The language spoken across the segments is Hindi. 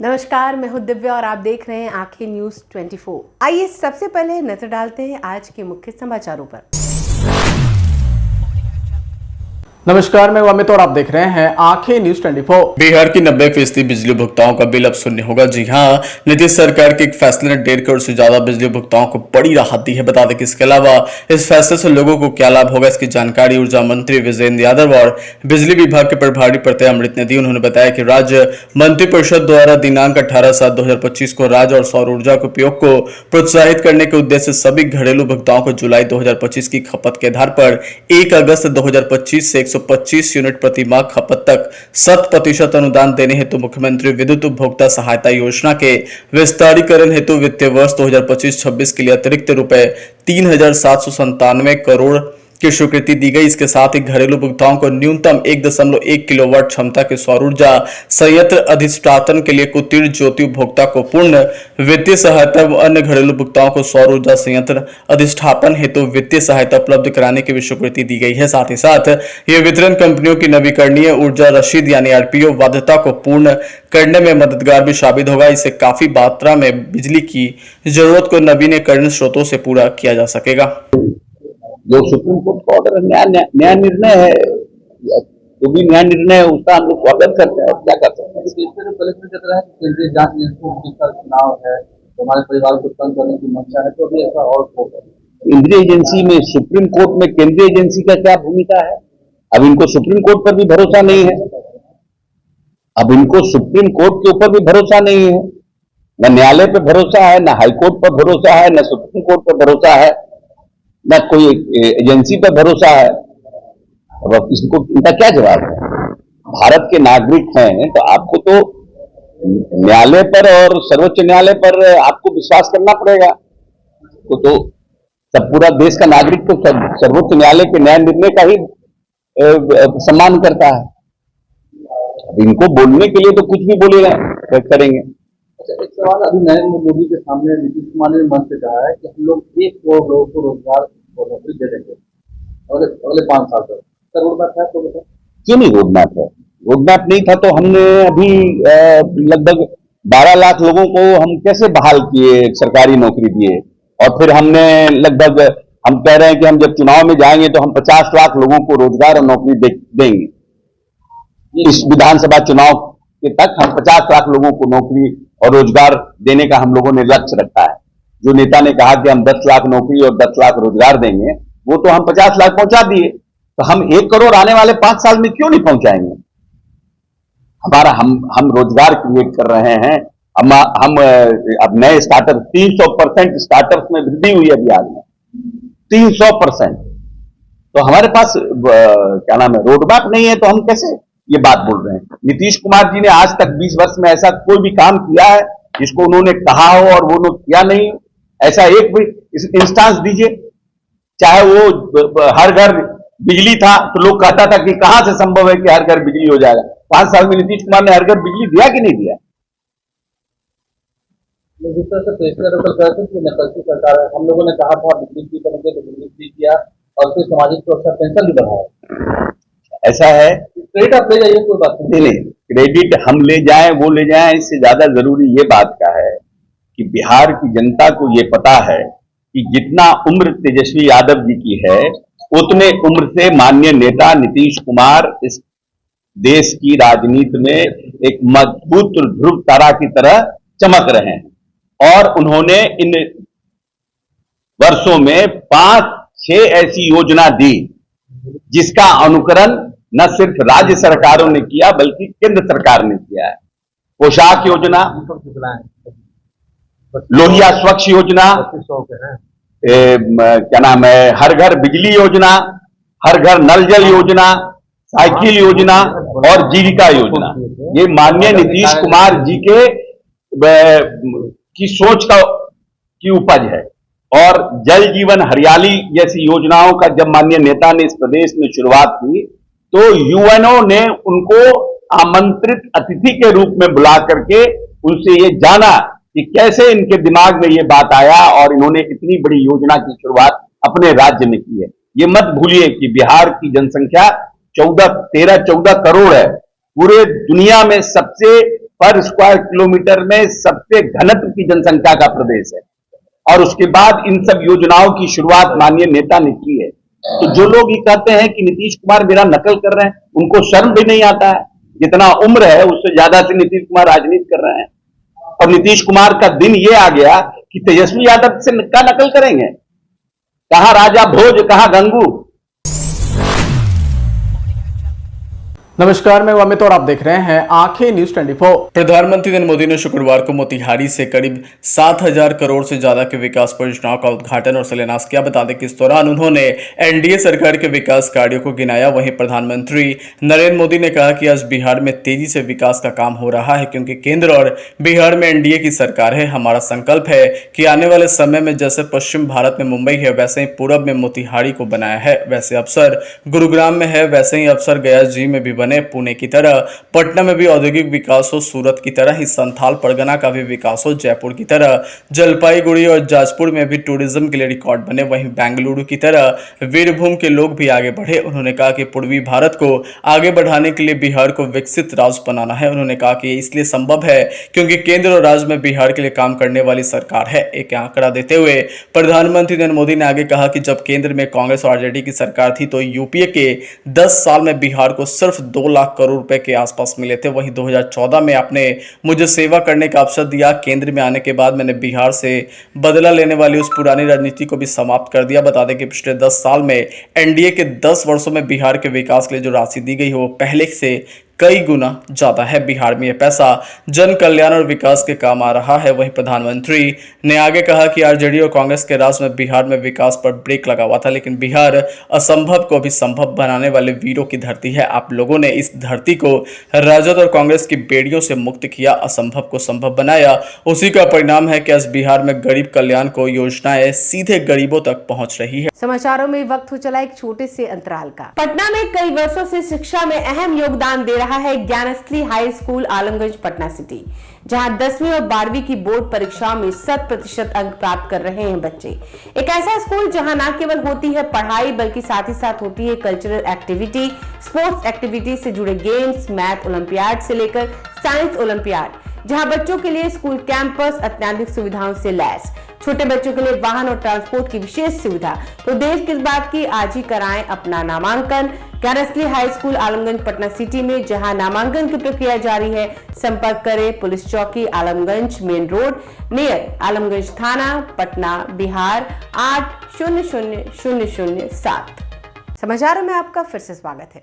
नमस्कार, मैं हूं दिव्या और आप देख रहे हैं आंखें न्यूज 24। आइए सबसे पहले नजर डालते हैं आज के मुख्य समाचारों पर। नमस्कार, मैं अमित और आप देख रहे हैं आंखें न्यूज 24। बिहार की 90% बिजली उपभोक्ताओं का बिल अब शून्य होगा। जी हां, नीतीश सरकार के एक फैसले ने 1.5 करोड़ से ज्यादा बिजली उपभोक्ताओं को बड़ी राहत दी है। बता दें कि इसके अलावा इस फैसले से लोगों को क्या लाभ होगा, इसकी जानकारी ऊर्जा मंत्री विजेंद्र यादव और बिजली विभाग के प्रभारी प्रत्यय अमृत ने दी। उन्होंने बताया कि राज्य मंत्रिपरिषद द्वारा दिनांक 18/7/2025 को राज्य और सौर ऊर्जा के उपयोग को प्रोत्साहित करने के उद्देश्य से सभी घरेलू उपभोक्ताओं को जुलाई 2025 की खपत के आधार पर 1 अगस्त 2025 से 125 यूनिट प्रति माह खपत तक 100% अनुदान देने हेतु मुख्यमंत्री विद्युत उपभोक्ता सहायता योजना के विस्तारीकरण हेतु वित्तीय वर्ष 2025-26 के लिए अतिरिक्त रुपए 3,797 करोड़ की स्वीकृति दी गई। इसके साथ ही घरेलू उपभोक्ताओं को न्यूनतम 1.1 किलोवाट क्षमता के सौर ऊर्जा संयंत्र अधिष्ठापन के लिए कुटीर ज्योति उपभोक्ता को पूर्ण वित्तीय सहायता व अन्य घरेलू उपभोक्ताओं को सौर ऊर्जा संयंत्र अधिष्ठापन हेतु वित्तीय सहायता उपलब्ध कराने की भी स्वीकृति दी गई है। साथ ही साथ ये वितरण कंपनियों की नवीकरणीय ऊर्जा रसीद यानी आरपीओ बाध्यता को पूर्ण करने में मददगार भी साबित होगा। इससे काफी मात्रा में बिजली की जरूरत को नवीनीकरण स्रोतों से पूरा किया जा सकेगा। जो सुप्रीम कोर्ट का ऑर्डर नया निर्णय है, जो भी नया निर्णय है उसका हम लोग स्वागत करते हैं। और क्या कर सकते हैं। कलेक्टर कहता रहा कि केंद्रीय जांच एजेंसी का चुनाव है, तो हमारे परिवार को तंग करने की मंशा है, तो अभी ऐसा और होगा। केंद्रीय एजेंसी में, सुप्रीम कोर्ट में केंद्रीय एजेंसी का क्या भूमिका है? अब इनको सुप्रीम कोर्ट पर भी भरोसा नहीं है। अब इनको सुप्रीम कोर्ट के ऊपर भी भरोसा नहीं है, न न्यायालय पर भरोसा है, न हाईकोर्ट पर भरोसा है, न सुप्रीम कोर्ट पर भरोसा है, न कोई एजेंसी पर भरोसा है। अब इसको इनका क्या जवाब है? भारत के नागरिक हैं तो आपको तो न्यायालय पर और सर्वोच्च न्यायालय पर आपको विश्वास करना पड़ेगा। तो सब पूरा देश का नागरिक तो सर्वोच्च न्यायालय के न्याय निर्णय का ही सम्मान करता है। अब इनको बोलने के लिए तो कुछ भी बोलेगा करेंगे। अच्छा, एक सवाल अभी नरेंद्र मोदी के सामने नीतीश कुमार ने मन से कहा है कि हम लोग 1 करोड़ लोगों को रोजगार और नौकरी दे देंगे अगले 5 साल तक। सर रोड मैप है तो बताओ। क्यों नहीं रोड मैप है? रोड मैप नहीं था तो हमने अभी लगभग 12 लाख लोगों को हम कैसे बहाल किए, सरकारी नौकरी दिए। और फिर हमने लगभग, हम कह रहे हैं कि हम जब चुनाव में जाएंगे तो हम 50 लाख लोगों को रोजगार और नौकरी देंगे। इस विधानसभा चुनाव के तक हम 50 लाख लोगों को नौकरी और रोजगार देने का हम लोगों ने लक्ष्य रखा है। जो नेता ने कहा कि हम 10 लाख नौकरी और 10 लाख रोजगार देंगे, वो तो हम 50 लाख पहुंचा दिए। तो हम 1 करोड़ आने वाले 5 साल में क्यों नहीं पहुंचाएंगे? हमारा हम रोजगार क्रिएट कर रहे हैं। हम अब नए स्टार्टअप 300% स्टार्टअप्स में वृद्धि हुई है बिहार में, 300%। तो हमारे पास क्या नाम है, रोड मैप नहीं है, तो हम कैसे ये बात बोल रहे हैं? नीतीश कुमार जी ने आज तक 20 वर्ष में ऐसा कोई भी काम किया है जिसको उन्होंने कहा हो और वो लोग किया नहीं? ऐसा एक भी इंस्टांस दीजिए। चाहे वो हर घर बिजली था तो लोग कहता था कि कहां से संभव है कि हर घर बिजली हो जाएगा। 5 साल में नीतीश कुमार ने हर घर बिजली दिया कि नहीं दिया? जिस तरह से फैसला नकल करते कि नकल की सरकार है, हम लोगों ने कहा था बिजली फ्री करेंगे तो बिजली फ्री किया और फिर सामाजिक सुरक्षा पेंशन भी बढ़ाया। ऐसा है, क्रेडिट आप ले जाइए, कोई बात नहीं, क्रेडिट हम ले जाएं वो ले जाएं, इससे ज्यादा जरूरी ये बात का है कि बिहार की जनता को ये पता है कि जितना उम्र तेजस्वी यादव जी की है उतने उम्र से माननीय नेता नीतीश कुमार इस देश की राजनीति में एक मजबूत ध्रुव तारा की तरह चमक रहे हैं। और उन्होंने इन वर्षों में 5-6 ऐसी योजना दी जिसका अनुकरण न सिर्फ राज्य सरकारों ने किया बल्कि केंद्र सरकार ने किया है। पोशाक योजना, लोहिया स्वच्छ योजना, क्या नाम है, हर घर बिजली योजना, हर घर नल जल योजना, साइकिल योजना और जीविका योजना, ये माननीय नीतीश कुमार जी के की सोच की उपज है। और जल जीवन हरियाली जैसी योजनाओं का जब माननीय नेता ने इस प्रदेश में शुरुआत की तो यूएनओ ने उनको आमंत्रित अतिथि के रूप में बुला करके उनसे ये जाना कि कैसे इनके दिमाग में ये बात आया और इन्होंने इतनी बड़ी योजना की शुरुआत अपने राज्य में की है। ये मत भूलिए कि बिहार की जनसंख्या 13-14 करोड़ है। पूरे दुनिया में सबसे पर स्क्वायर किलोमीटर में सबसे घनत्व की जनसंख्या का प्रदेश है, और उसके बाद इन सब योजनाओं की शुरुआत माननीय नेता ने की है। तो जो लोग ये कहते हैं कि नीतीश कुमार मेरा नकल कर रहे हैं, उनको शर्म भी नहीं आता है। जितना उम्र है उससे ज्यादा से नीतीश कुमार राजनीति कर रहे हैं, और नीतीश कुमार का दिन ये आ गया कि तेजस्वी यादव से का नकल करेंगे। कहां राजा भोज, कहां गंगू। नमस्कार, मैं अमित और आप देख रहे हैं आंखें न्यूज 24। प्रधानमंत्री नरेंद्र मोदी ने शुक्रवार को मोतिहारी से करीब 7,000 करोड़ से ज्यादा के विकास परियोजनाओं का उद्घाटन और शिलान्यास किया। बता दें कि इस दौरान उन्होंने एनडीए सरकार के विकास कार्यों को गिनाया। वहीं प्रधानमंत्री नरेंद्र मोदी ने कहा कि आज बिहार में तेजी से विकास का काम हो रहा है, क्योंकि केंद्र और बिहार में एनडीए की सरकार है। हमारा संकल्प है कि आने वाले समय में जैसे पश्चिम भारत में मुंबई है, वैसे ही पूरब में मोतिहारी को बनाया है, वैसे अवसर गुरुग्राम में है, वैसे ही अवसर गया जी में भी बने, पुणे की तरह पटना में भी औद्योगिक विकास हो, सूरत की तरह ही संथाल परगना का भी विकास हो, जयपुर की तरह जलपाईगुड़ी और जाजपुर में भी टूरिज्म के लिए रिकॉर्ड बने, वहीं बेंगलुरु की तरह वीरभूम के लोग भी आगे बढ़े। उन्होंने कहा कि पूर्वी भारत को आगे बढ़ाने के लिए बिहार को विकसित राज्य बनाना है। उन्होंने कहा कि ये इसलिए संभव है क्योंकि केंद्र और राज्य में बिहार के लिए काम करने वाली सरकार है। एक आंकड़ा देते हुए प्रधानमंत्री नरेंद्र मोदी ने आगे कहा कि जब केंद्र में कांग्रेस और आरजेडी की सरकार थी तो यूपीए के 10 साल में बिहार को सिर्फ 2 लाख करोड़ रुपए के आसपास मिले थे। वहीं 2014 में आपने मुझे सेवा करने का अवसर दिया। केंद्र में आने के बाद मैंने बिहार से बदला लेने वाली उस पुरानी राजनीति को भी समाप्त कर दिया। बता दें कि पिछले 10 साल में एनडीए के 10 वर्षों में बिहार के विकास के लिए जो राशि दी गई है वो पहले से कई गुना ज्यादा है। बिहार में यह पैसा जन कल्याण और विकास के काम आ रहा है। वहीं प्रधानमंत्री ने आगे कहा कि आरजेडी और कांग्रेस के राज में बिहार में विकास पर ब्रेक लगा हुआ था, लेकिन बिहार असंभव को भी संभव बनाने वाले वीरों की धरती है। आप लोगों ने इस धरती को राजद और कांग्रेस की बेड़ियों से मुक्त किया, असंभव को संभव बनाया। उसी का परिणाम है कि आज बिहार में गरीब कल्याण को योजनाएं सीधे गरीबों तक पहुंच रही है। समाचारों में वक्त हो चला एक छोटे से अंतराल का। पटना में कई वर्षों से शिक्षा में अहम योगदान दे रहा है Gyansthali high school Alamganj Patna city, जहां 10वीं और 12वीं की बोर्ड परीक्षाओं में 100% अंक प्राप्त कर रहे हैं बच्चे। एक ऐसा स्कूल जहां न केवल होती है पढ़ाई बल्कि साथ ही साथ होती है कल्चरल एक्टिविटी, स्पोर्ट्स एक्टिविटी से जुड़े गेम्स, मैथ ओलंपियाड से लेकर साइंस ओलंपियाड, जहां बच्चों के लिए स्कूल कैंपस अत्याधुनिक सुविधाओं से लैस, छोटे बच्चों के लिए वाहन और ट्रांसपोर्ट की विशेष सुविधा। तो देर किस बात की, आज ही कराएं अपना नामांकन Gyansthali high school Alamganj Patna city में, जहां नामांकन की प्रक्रिया जारी है। संपर्क करें पुलिस चौकी Alamganj main road near Alamganj थाना पटना बिहार 800007। समाचारों में आपका फिर से स्वागत है।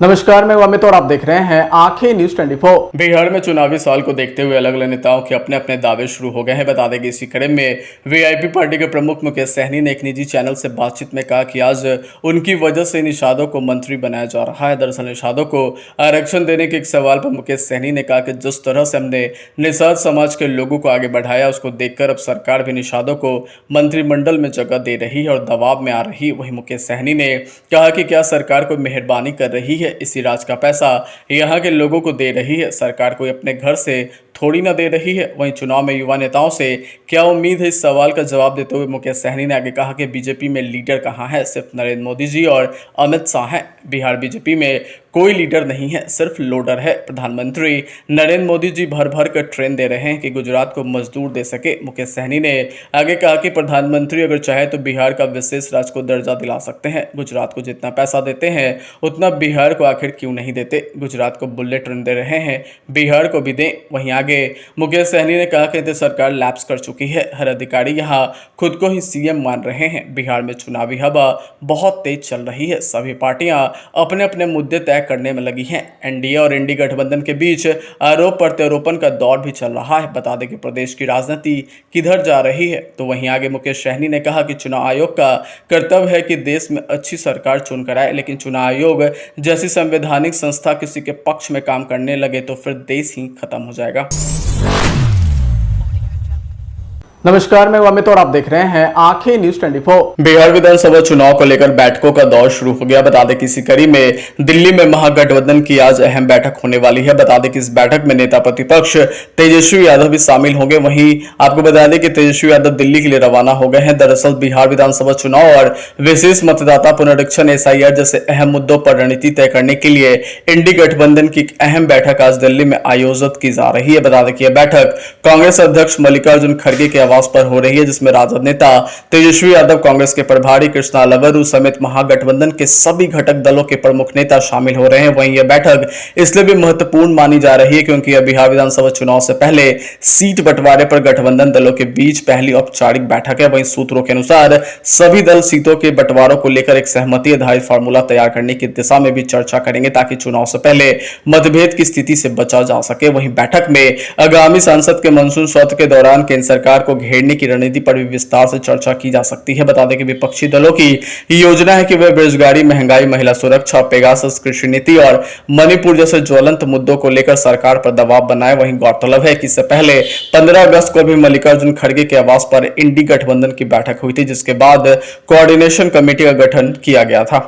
नमस्कार, मैं अमित और आप देख रहे हैं आंखें न्यूज 24। बिहार में चुनावी साल को देखते हुए अलग अलग नेताओं के अपने अपने दावे शुरू हो गए हैं। बता दें कि इसी कड़ी में वीआईपी पार्टी के प्रमुख मुकेश सहनी ने एक निजी चैनल से बातचीत में कहा कि आज उनकी वजह से निषादों को मंत्री बनाया जा रहा है। दरअसल निषादों को आरक्षण देने के एक सवाल पर मुकेश सहनी ने कहा कि जिस तरह से हमने निषाद समाज के लोगों को आगे बढ़ाया, उसको देखकर अब सरकार भी निषादों को मंत्रिमंडल में जगह दे रही है और दबाव में आ रही है। वहीं मुकेश सहनी ने कहा कि क्या सरकार कोई मेहरबानी कर रही है, इसी राज का पैसा यहाँ के लोगों को दे रही है, सरकार कोई अपने घर से थोड़ी ना दे रही है। वहीं चुनाव में युवा नेताओं से क्या उम्मीद है, इस सवाल का जवाब देते हुए मुकेश सहनी ने आगे कहा कि बीजेपी में लीडर कहाँ है, सिर्फ नरेंद्र मोदी जी और अमित शाह हैं। बिहार बीजेपी में कोई लीडर नहीं है, सिर्फ लोडर है। प्रधानमंत्री नरेंद्र मोदी जी भर भर कर ट्रेन दे रहे हैं कि गुजरात को मजदूर दे सके। मुकेश सहनी ने आगे कहा कि प्रधानमंत्री अगर चाहे तो बिहार का विशेष राज्य को दर्जा दिला सकते हैं। गुजरात को जितना पैसा देते हैं उतना बिहार को आखिर क्यों नहीं देते। गुजरात को बुलेट ट्रेन दे रहे हैं, बिहार को भी दें। वहीं आगे मुकेश सहनी ने कहा कि सरकार लैप्स कर चुकी है, हर अधिकारी यहाँ खुद को ही सीएम मान रहे हैं। बिहार में चुनावी हवा बहुत तेज चल रही है, सभी पार्टियां अपने अपने मुद्दे तय करने में लगी हैं। एनडीए और इंडी गठबंधन के बीच आरोप प्रत्यारोपण का दौर भी चल रहा है। बता दें कि प्रदेश की राजनीति किधर जा रही है। तो वहीं आगे मुकेश सहनी ने कहा कि चुनाव आयोग का कर्तव्य है कि देश में अच्छी सरकार चुनकर आए, लेकिन चुनाव आयोग जैसी संवैधानिक संस्था किसी के पक्ष में काम करने लगे तो फिर देश ही खत्म हो जाएगा। नमस्कार, मैं अमित और आप देख रहे हैं आंखें न्यूज 24। बिहार विधानसभा चुनाव को लेकर बैठकों का दौर शुरू हो गया। बता दें कि इसी कड़ी में दिल्ली में महागठबंधन की आज अहम बैठक होने वाली है। बता दें कि इस बैठक में नेता प्रतिपक्ष तेजस्वी यादव भी शामिल होंगे। वहीं आपको बता दें कि तेजस्वी यादव दिल्ली के लिए रवाना हो गए हैं। दरअसल बिहार विधानसभा चुनाव और विशेष मतदाता पुनरीक्षण SIR जैसे अहम मुद्दों पर रणनीति तय करने के लिए इंडी गठबंधन की एक अहम बैठक आज दिल्ली में आयोजित की जा रही है। बता दें कि यह बैठक कांग्रेस अध्यक्ष मल्लिकार्जुन खड़गे के आवास पर हो रही है, जिसमें राजद नेता तेजस्वी यादव, कांग्रेस के प्रभारी कृष्णा लवरू समेत महागठबंधन के सभी घटक दलों के प्रमुख नेता शामिल हो रहे हैं। वहीं यह बैठक इसलिए भी महत्वपूर्ण मानी जा रही है क्योंकि यह बिहार विधानसभा चुनाव से पहले सीट बंटवारे पर गठबंधन दलों के बीच पहली औपचारिक बैठक है। वहीं सूत्रों के अनुसार सभी दल सीटों के बंटवारों को लेकर एक सहमति आधारित फार्मूला तैयार करने की दिशा में भी चर्चा करेंगे ताकि चुनाव से पहले मतभेद की स्थिति से बचा जा सके। वहीं बैठक में आगामी संसद के मानसून सत्र के दौरान केंद्र सरकार को घेरने की रणनीति पर भी विस्तार से चर्चा की जा सकती है। बता दें कि विपक्षी दलों की योजना है कि वे बेरोजगारी, महंगाई, महिला सुरक्षा, पेगासस, कृषि नीति और मणिपुर जैसे ज्वलंत मुद्दों को लेकर सरकार पर दबाव बनाए। वहीं गौरतलब है कि इससे पहले 15 अगस्त को भी मल्लिकार्जुन खड़गे के आवास पर इंडी गठबंधन की बैठक हुई थी, जिसके बाद कोऑर्डिनेशन कमेटी का गठन किया गया था।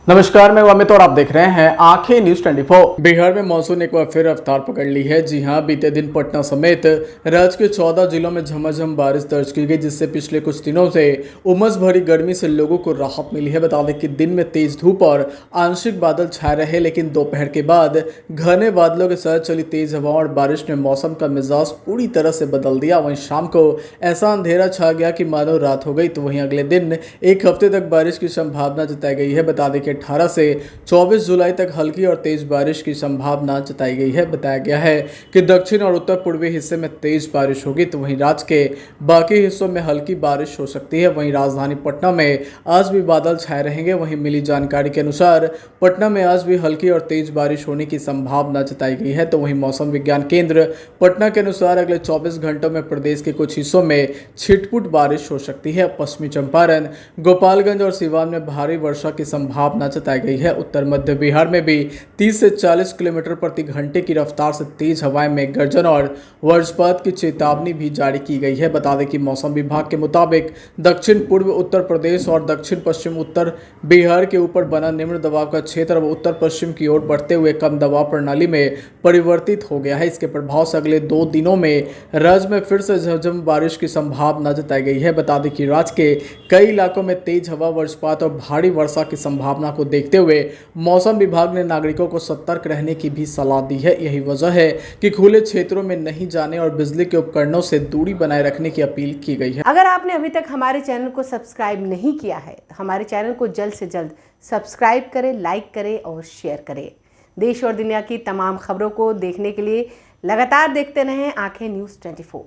नमस्कार, मैं अमित और आप देख रहे हैं आंखें न्यूज 24। बिहार में मानसून एक बार फिर रफ्तार पकड़ ली है। जी हां, बीते दिन पटना समेत राज्य के 14 जिलों में झमाझम बारिश दर्ज की गई, जिससे पिछले कुछ दिनों से उमस भरी गर्मी से लोगों को राहत मिली है। बता दें कि दिन में तेज धूप और आंशिक बादल छाए रहे, लेकिन दोपहर के बाद घने बादलों के साथ चली तेज हवा और बारिश ने मौसम का मिजाज पूरी तरह से बदल दिया। वहीं शाम को ऐसा अंधेरा छा गया कि मानो रात हो गई। तो वहीं अगले दिन एक हफ्ते तक बारिश की संभावना जताई गई है। बता दें कि 18 से 24 जुलाई तक हल्की और तेज बारिश की संभावना जताई गई है। बताया गया है कि दक्षिण और उत्तर पूर्वी हिस्से में तेज बारिश होगी, तो वहीं राज्य के बाकी हिस्सों में हल्की बारिश हो सकती है। वहीं राजधानी पटना में आज भी बादल छाए रहेंगे। वहीं मिली जानकारी के अनुसार पटना में आज भी हल्की और तेज बारिश होने की संभावना जताई गई है। तो वहीं मौसम विज्ञान केंद्र पटना के अनुसार अगले 24 घंटों में प्रदेश के कुछ हिस्सों में छिटपुट बारिश हो सकती है। पश्चिमी चंपारण, गोपालगंज और सिवान में भारी वर्षा की संभावना जताई गई है। उत्तर मध्य बिहार में भी 30 से 40 किलोमीटर प्रति घंटे की रफ्तार से तेज हवाएं में गर्जन और वज्रपात की चेतावनी भी जारी की गई है। बता दें कि मौसम विभाग के मुताबिक दक्षिण पूर्व उत्तर प्रदेश और दक्षिण पश्चिम उत्तर बिहार के ऊपर बना निम्न दबाव का क्षेत्र अब उत्तर पश्चिम की ओर बढ़ते हुए कम दबाव प्रणाली में परिवर्तित हो गया है। इसके प्रभाव से अगले 2 दिनों में राज्य में फिर से झमाझम बारिश की संभावना जताई गई है। बता दें कि राज्य के कई इलाकों में तेज हवा, वज्रपात और भारी वर्षा की संभावना को देखते हुए मौसम विभाग ने नागरिकों को सतर्क रहने की भी सलाह दी है। यही वजह है कि खुले क्षेत्रों में नहीं जाने और बिजली के उपकरणों से दूरी बनाए रखने की अपील की गई है। अगर आपने अभी तक हमारे चैनल को सब्सक्राइब नहीं किया है तो हमारे चैनल को जल्द से जल्द सब्सक्राइब करें, लाइक करें और शेयर करें। देश और दुनिया की तमाम खबरों को देखने के लिए लगातार देखते रहें आंखें न्यूज 24।